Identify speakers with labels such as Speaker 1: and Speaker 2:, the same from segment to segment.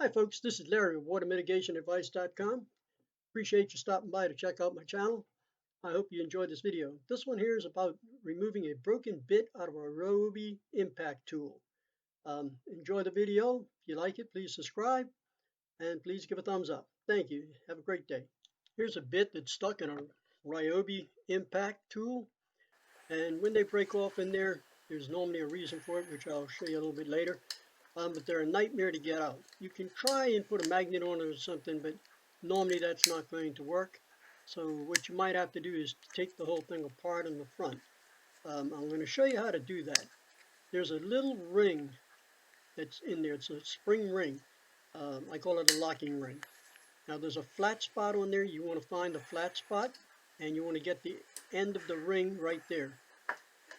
Speaker 1: Hi folks, this is Larry of WaterMitigationAdvice.com. Appreciate you stopping by to check out my channel. I hope you enjoyed this video. This one here is about removing a broken bit out of a Ryobi Impact tool. Enjoy the video. If you like it, please subscribe and please give a thumbs up. Thank you. Have a great day. Here's a bit that's stuck in a Ryobi Impact tool, and when they break off in there, there's normally a reason for it, which I'll show you a little bit later. But they're a nightmare to get out. You can try and put a magnet on it or something, but normally that's not going to work. So what you might have to do is take the whole thing apart in the front. I'm going to show you how to do that. There's a little ring that's in there. It's a spring ring. I call it a locking ring. Now there's a flat spot on there. You want to find the flat spot, and you want to get the end of the ring right there.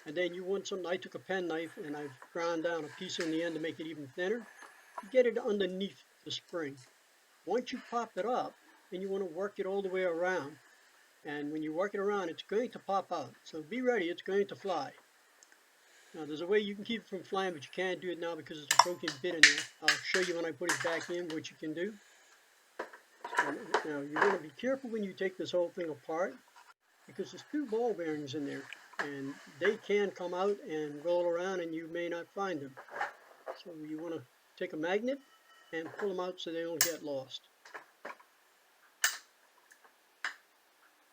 Speaker 1: And then you want something. I took a penknife and I've ground down a piece on the end to make it even thinner. Get it underneath the spring. Once you pop it up, then you want to work it all the way around. And when you work it around, it's going to pop out. So be ready, it's going to fly. Now there's a way you can keep it from flying, but you can't do it now because it's a broken bit in there. I'll show you when I put it back in what you can do. So now you're going to be careful when you take this whole thing apart, because there's two ball bearings in there, and they can come out and roll around and you may not find them. So you want to take a magnet and pull them out so they don't get lost.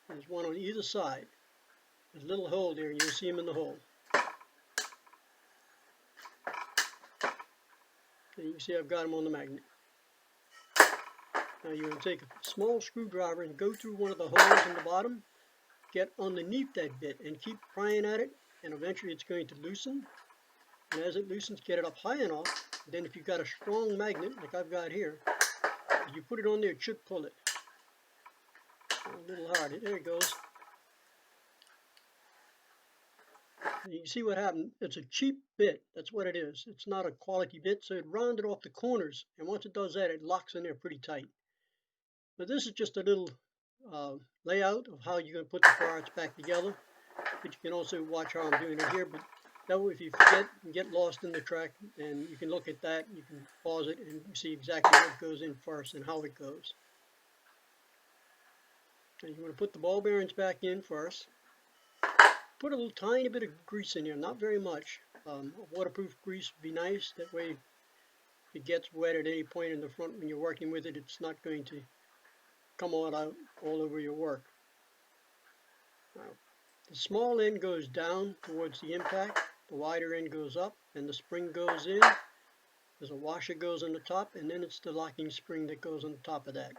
Speaker 1: There's one on either side. There's a little hole there, and you'll see them in the hole. And you can see I've got them on the magnet. Now you're going to take a small screwdriver and go through one of the holes in the bottom, get underneath that bit and keep prying at it, and eventually it's going to loosen. And as it loosens, get it up high enough. Then if you've got a strong magnet, like I've got here, if you put it on there, it should pull it. A little hard. There it goes. You can see what happened. It's a cheap bit. That's what it is. It's not a quality bit, so it rounded off the corners. And once it does that, it locks in there pretty tight. But this is just a little layout of how you're going to put the parts back together. But you can also watch how I'm doing it here. But that way, if you forget and get lost in the track, and you can look at that, you can pause it and see exactly what goes in first and how it goes. And you want to put the ball bearings back in first. Put a little tiny bit of grease in here, not very much. Waterproof grease would be nice. That way, if it gets wet at any point in the front when you're working with it, it's not going to come all out all over your work. Now, the small end goes down towards the impact, the wider end goes up, and the spring goes in. There's a washer goes on the top, and then it's the locking spring that goes on the top of that.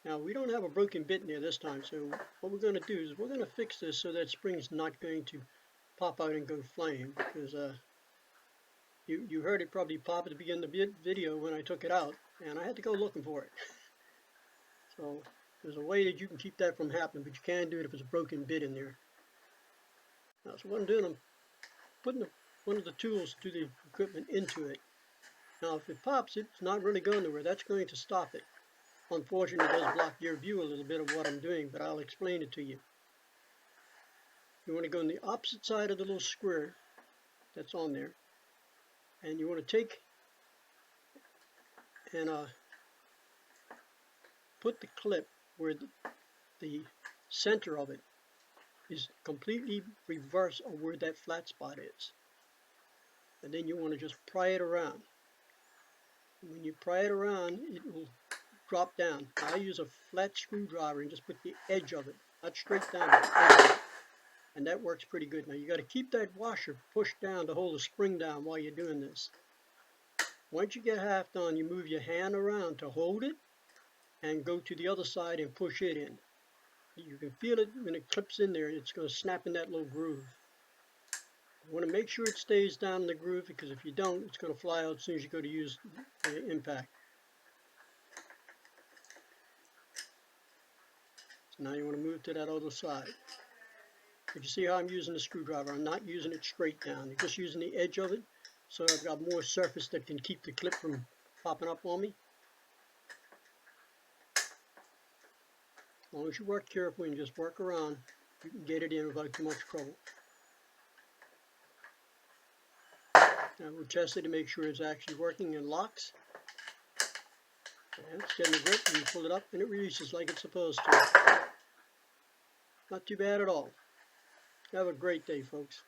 Speaker 1: Now we don't have a broken bit in there this time, so what we're going to do is we're going to fix this so that spring's not going to pop out and go flying, because you heard it probably pop at the beginning of the video when I took it out, and I had to go looking for it. So there's a way that you can keep that from happening, but you can't do it if it's a broken bit in there. Now, so what I'm doing, I'm putting one of the tools to the equipment into it. Now if it pops, it's not really going nowhere. That's going to stop it. Unfortunately, it does block your view a little bit of what I'm doing, but I'll explain it to you. You want to go on the opposite side of the little square that's on there, and you want to take and put the clip where the center of it is completely reverse of where that flat spot is. And then you want to just pry it around. And when you pry it around, it will drop down. I use a flat screwdriver and just put the edge of it, not straight down, but edge of it. And that works pretty good. Now you got to keep that washer pushed down to hold the spring down while you're doing this. Once you get half done, you move your hand around to hold it and go to the other side and push it in. You can feel it when it clips in there. It's going to snap in that little groove. You want to make sure it stays down in the groove, because if you don't, it's going to fly out as soon as you go to use the impact. So now you want to move to that other side. But you see how I'm using the screwdriver? I'm not using it straight down. I'm just using the edge of it, so I've got more surface that can keep the clip from popping up on me. As long as you work carefully and just work around, you can get it in without too much trouble. And we'll test it to make sure it's actually working and locks. And it's getting a grip, and you pull it up and it releases like it's supposed to. Not too bad at all. Have a great day, folks.